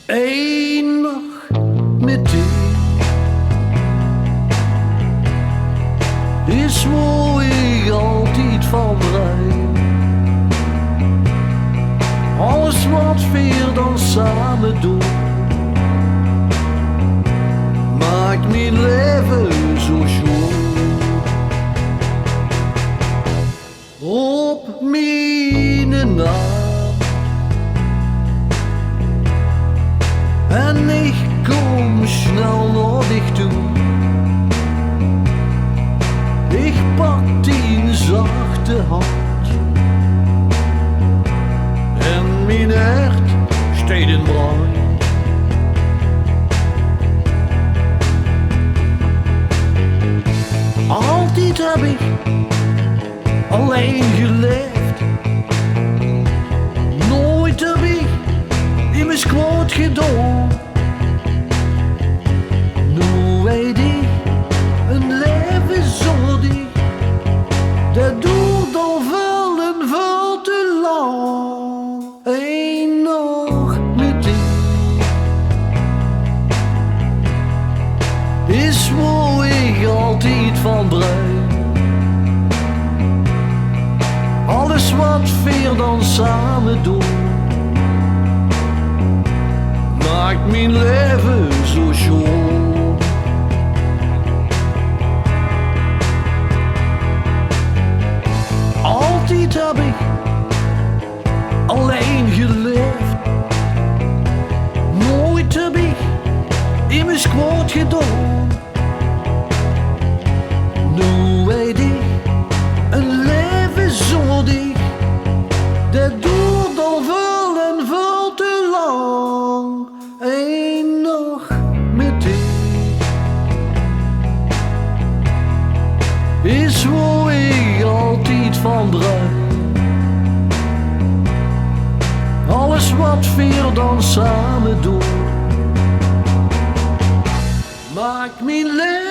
Eén nacht met die is waar ik altijd van bruin. Alles wat we dan samen doen maakt mijn leven zo schoon. Op mijn naam en ik kom snel naar dich toe. Ik pak die zachte hand en mijn hart steekt in brand. Altijd heb ik alleen geleefd, nooit heb ik immers kwaad gedaan. Nu weet ik, een leven zonder die, dat duurt al veel en veel te lang. Eén nacht met die is waar ik altijd van bruin. Alles wat we dan samen doen maakt mijn leven zo schoon. Altijd heb ik alleen geleefd, nooit heb ik immers kwaad gedaan. Nu weet ik, een leven zonder die, dat duurt al veel en veel te lang. Eén nacht met die is waar ik altijd van bruin. Alles wat we dan samen doen maakt mijn leven